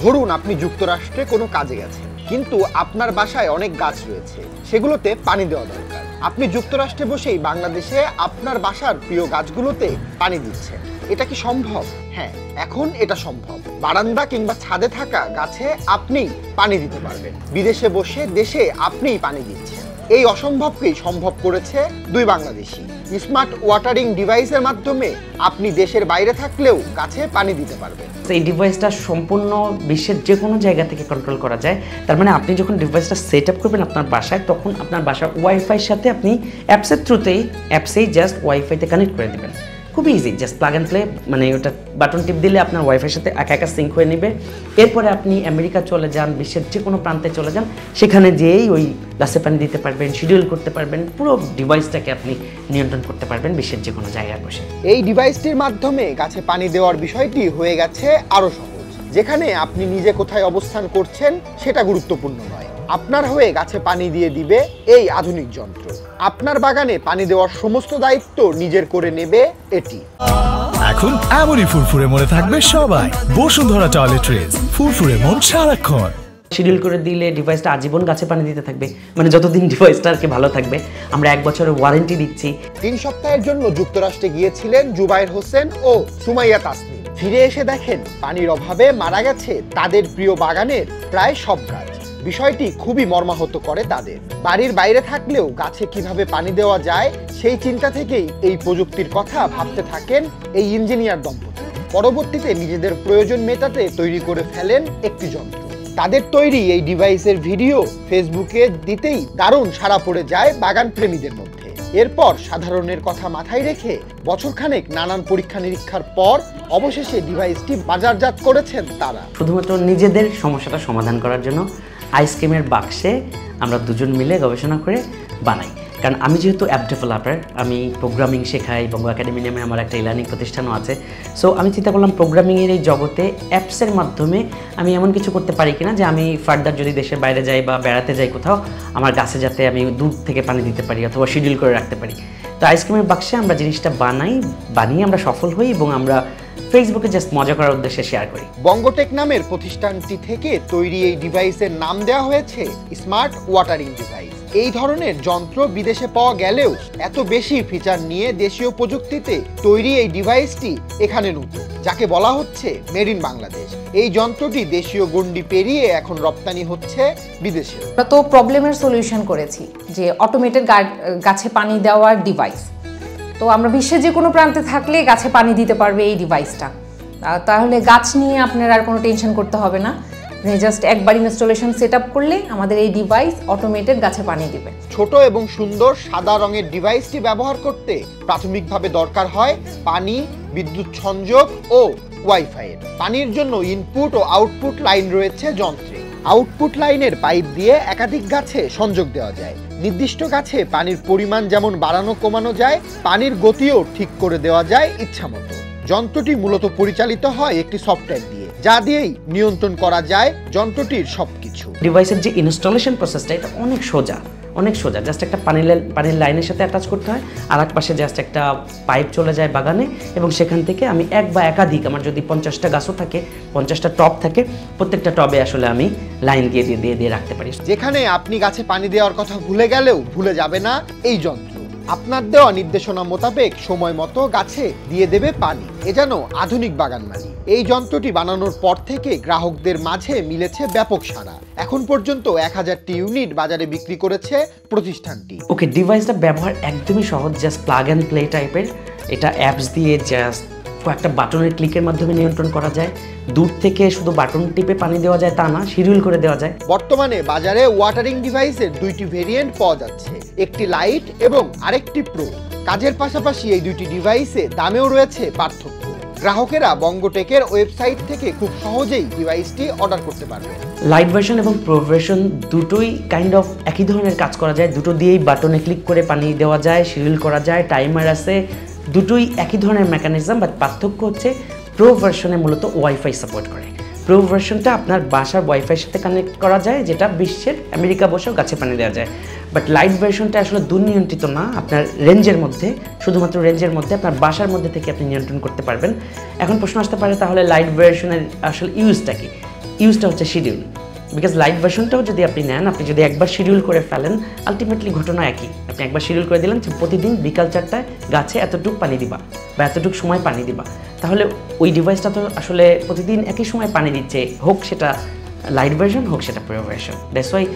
ধরুন আপনি যুক্তরাষ্ট্রে কোনো কাজে গেছেন, কিন্তু আপনার বাসায় অনেক গাছ রয়েছে, সেগুলোতে পানি দেওয়া দরকার। আপনি যুক্তরাষ্ট্রে বসেই বাংলাদেশে আপনার বাসার প্রিয় গাছগুলোতে পানি দিচ্ছেন। এটা কি সম্ভব? হ্যাঁ, এখন এটা সম্ভব। বারান্দা কিংবা ছাদে থাকা গাছে আপনি পানি দিতে পারবেন। বিদেশে বসে দেশে আপনিই পানি দিচ্ছেন। এই অসম্ভবকেই সম্ভব করেছে দুই বাংলাদেশি। স্মার্ট ওয়াটারিং ডিভাইসের মাধ্যমে আপনি দেশের বাইরে থাকলেও গাছে পানি দিতে পারবেন। এই ডিভাইসটা সম্পূর্ণ বিশ্বের যে কোনো জায়গা থেকে কন্ট্রোল করা যায়। তার মানে আপনি যখন ডিভাইসটা সেট আপ করবেন আপনার বাসায়, তখন আপনার বাসার ওয়াইফাইয়ের সাথে আপনি অ্যাপসের থ্রুতেই জাস্ট ওয়াইফাইতে কানেক্ট করে দেবেন। খুব easy, just plug and play, মানে ওটা বাটন টিপ দিলে আপনার ওয়াইফাইয়ের সাথে একা সিঙ্ক হয়ে নেবে। এরপরে আপনি আমেরিকা চলে যান, বিশ্বের যে কোনো প্রান্তে চলে যান, সেখানে যেয়েই ওই গাছে পানি দিতে পারবেন, শিডিউল করতে পারবেন, পুরো ডিভাইসটাকে আপনি নিয়ন্ত্রণ করতে পারবেন বিশ্বের যে কোনো জায়গায় বসে। এই ডিভাইসটির মাধ্যমে গাছে পানি দেওয়ার বিষয়টি হয়ে গেছে আরও সহজ। যেখানে আপনি নিজে কোথায় অবস্থান করছেন সেটা গুরুত্বপূর্ণ নয়, আপনার হয়ে গাছে পানি দিয়ে দিবে এই আধুনিক যন্ত্র। আপনার বাগানে পানি দেওয়ার সমস্ত দায়িত্ব নিজের করে নেবে এটি। এখন এমনই ফুরফুরে মনে থাকবে সবাই। বসুন্ধরা টয়লেট্রিজ, ফুরফুরে মন সারাক্ষণ। শিডিউল করে দিলে ডিভাইসটা আজীবন গাছে পানি দিতে থাকবে, মানে যতদিন ডিভাইসটা আর কি ভালো থাকবে। আমরা 1 বছরের ওয়ারেন্টি দিচ্ছি। 3 সপ্তাহের জন্য যুক্তরাষ্ট্রে গিয়েছিলেন জুবায়ের হোসেন ও সুমাইয়া তাসনিম। ফিরে এসে দেখেন পানির অভাবে মারা গেছে তাদের প্রিয় বাগানের প্রায় সব গাছ। বিষয়টি খুবই মর্মাহত করে তাদের। বাড়ির বাইরে থাকলেও গাছে কিভাবে পানি দেওয়া যায় সেই চিন্তা থেকেই এই প্রযুক্তির কথা ভাবতে থাকেন এই ইঞ্জিনিয়ার দম্পতি। পরবর্তীতে নিজেদের প্রয়োজন মেটাতে তৈরি করে ফেলেন একটি যন্ত্র। তাদের তৈরি এই ডিভাইসের ভিডিও ফেসবুকে দিতেই দারুণ সাড়া পড়ে যায় বাগান প্রেমীদের মধ্যে। এরপর সাধারণের কথা মাথায় রেখে বছরখানেক নানান পরীক্ষা নিরীক্ষার পর অবশেষে ডিভাইসটি বাজারজাত করেছেন তারা। শুধুমাত্র নিজেদের সমস্যাটা সমাধান করার জন্য আইসক্রিমের বাক্সে আমরা দুজন মিলে গবেষণা করে বানাই। কারণ আমি যেহেতু অ্যাপ ডেভেলপার, আমি প্রোগ্রামিং শেখাই, বঙ্গ একাডেমি নামে আমার একটা ইলার্নিং প্রতিষ্ঠানও আছে। সো আমি চিন্তা করলাম প্রোগ্রামিংয়ের এই জগতে অ্যাপসের মাধ্যমে আমি এমন কিছু করতে পারি কিনা যে আমি ফার্দার যদি দেশের বাইরে যাই বা বেড়াতে যাই কোথাও, আমার গাছে যাতে আমি দূর থেকে পানি দিতে পারি অথবা শিডিউল করে রাখতে পারি। তো আইসক্রিমের বাক্সে আমরা জিনিসটা বানিয়ে আমরা সফল হই এবং আমরা ফেসবুকে জাস্ট মজা করার উদ্দেশ্যে শেয়ার করি। বঙ্গটেক নামের প্রতিষ্ঠানটি থেকে তৈরি এই ডিভাইসের নাম দেওয়া হয়েছে স্মার্ট ওয়াটারিং ডিভাইস। এই ধরনের যন্ত্র বিদেশে পাওয়া গেলেও এত বেশি ফিচার নিয়ে দেশীয় প্রযুক্তিতে তৈরি এই ডিভাইসটি এখানে নতুন, যাকে বলা হচ্ছে মেড ইন বাংলাদেশ। এই যন্ত্রটি দেশীয় গণ্ডি পেরিয়ে এখন রপ্তানি হচ্ছে বিদেশে। আমরা তো প্রবলেমের সলিউশন করেছি, যে অটোমেটেড গাছে পানি দেওয়ার ডিভাইস। তো আমরা বিশ্বের যে কোনো প্রান্তে থাকলে গাছে পানি দিতে পারবে এই ডিভাইসটা। তাহলে গাছ নিয়ে আপনার আর কোনো টেনশন করতে হবে না। জাস্ট একবার ইনস্টলেশন সেট আপ করলে আমাদের এই ডিভাইস অটোমেটেড গাছে পানি দিবে। ছোট এবং সুন্দর সাদা রঙের ডিভাইসটি ব্যবহার করতে প্রাথমিকভাবে দরকার হয় পানি, বিদ্যুৎ সংযোগ ও ওয়াইফাই। পানির জন্য ইনপুট ও আউটপুট লাইন রয়েছে যন্ত্রে। আউটপুট লাইনের পাইপ দিয়ে একাধিক গাছে সংযোগ দেওয়া যায়। নির্দিষ্ট গাছে পানির পরিমাণ যেমন বাড়ানো কমানো যায়, পানির গতিও ঠিক করে দেওয়া যায় ইচ্ছামতো। যন্ত্রটি মূলত পরিচালিত হয় একটি সফটওয়্যার দিয়ে, যা দিয়েই নিয়ন্ত্রণ করা যায় যন্ত্রটির সবকিছু। ডিভাইসের যে ইনস্টলেশন প্রসেসটা এটা অনেক সোজা। জাস্ট একটা পানির লাইনের সাথে অ্যাটাচ করতে হয়, আর এক পাশে জাস্ট একটা পাইপ চলে যায় বাগানে, এবং সেখান থেকে আমি এক বা একাধিক, আমার যদি 50টা গাছও থাকে, 50টা টব থাকে, প্রত্যেকটা টবে আসলে আমি লাইন দিয়ে রাখতে পারি। যেখানে আপনি গাছে পানি দেওয়ার কথা ভুলে গেলেও ভুলে যাবে না এই যন্ত্র। আপনার দেওয়া নির্দেশনা মোতাবেক সময় মতো গাছে দিয়ে দেবে পানি। এ যেন আধুনিক বাগান মালি। এই যন্ত্রটি বানানোর পর থেকে গ্রাহকদের মাঝে মিলেছে ব্যাপক সাড়া। এখন পর্যন্ত 1000টি ইউনিট বাজারে বিক্রি করেছে প্রতিষ্ঠানটি। ওকে, ডিভাইসটা ব্যবহার একদমই সহজ, জাস্ট প্লাগ অ্যান্ড প্লে টাইপের। এটা অ্যাপস দিয়ে জাস্ট একটা বাটনের ক্লিকের মাধ্যমে নিয়ন্ত্রণ করা যায়। দূর থেকে শুধু বাটন টিপে পানি দেওয়া যায় তা না, শিডিউল করে দেওয়া যায়। বর্তমানে বাজারে ওয়াটারিং ডিভাইসের 2টি ভেরিয়েন্ট পাওয়া যাচ্ছে, একটি লাইট এবং আরেকটি প্রো। কাজের পাশাপাশি এই 2টি ডিভাইসে দামেও রয়েছে পার্থক্য। গ্রাহকেরা বঙ্গটেকের ওয়েবসাইট থেকে খুব সহজেই ডিভাইসটি অর্ডার করতে পারবে। লাইট ভার্সন এবং প্রো ভার্সন দুটোই কাইন্ড অফ একই ধরনের কাজ করা যায়। দুটো দিয়েই বাটনে ক্লিক করে পানি দেওয়া যায়, শিডিউল করা যায়, টাইমার আছে। দুটোই একই ধরনের মেকানিজম, বাট পার্থক্য হচ্ছে প্রো ভার্সনে মূলত ওয়াইফাই সাপোর্ট করে। প্রো ভার্সনটা আপনার বাসার ওয়াইফাইয়ের সাথে কানেক্ট করা যায়, যেটা বিশ্বের আমেরিকা বসেও গাছে পানি দেওয়া যায়। বাট লাইট ভার্সনটা আসলে দুর্নিয়ন্ত্রিত না, আপনার রেঞ্জের মধ্যে, শুধুমাত্র রেঞ্জের মধ্যে আপনার বাসার মধ্যে থেকে আপনি নিয়ন্ত্রণ করতে পারবেন। এখন প্রশ্ন আসতে পারে, তাহলে লাইট ভার্সনের আসলে ইউজটা কি? ইউজটা হচ্ছে শিডিউল। বিকজ লাইট ভার্সনটাও যদি আপনি নেন, আপনি যদি একবার শিডিউল করে ফেলেন, আলটিমেটলি ঘটনা একই। আপনি একবার শিডিউল করে দিলেন যে প্রতিদিন বিকাল 4টায় গাছে এতটুকু পানি দিবা বা এতটুকু সময় পানি দিবা, তাহলে ওই ডিভাইসটা তো আসলে প্রতিদিন একই সময় পানি দিচ্ছে, হোক সেটা লাইট ভার্সন হোক সেটা প্রিয় ভার্সন। দ্যাটস ওয়াই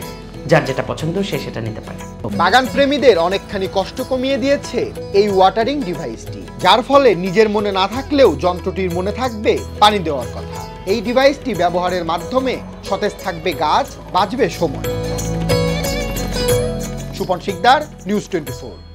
যার যেটা পছন্দ সে সেটা নিতে পারে। বাগান প্রেমীদের অনেকখানি কষ্ট কমিয়ে দিয়েছে এই ওয়াটারিং ডিভাইসটি, যার ফলে নিজের মনে না থাকলেও যন্ত্রটির মনে থাকবে পানি দেওয়ার কথা। এই ডিভাইসটি ব্যবহারের মাধ্যমে সতেজ থাকবে গাছ, বাঁচবে সময়। সুপন শিকদার, নিউজ 24।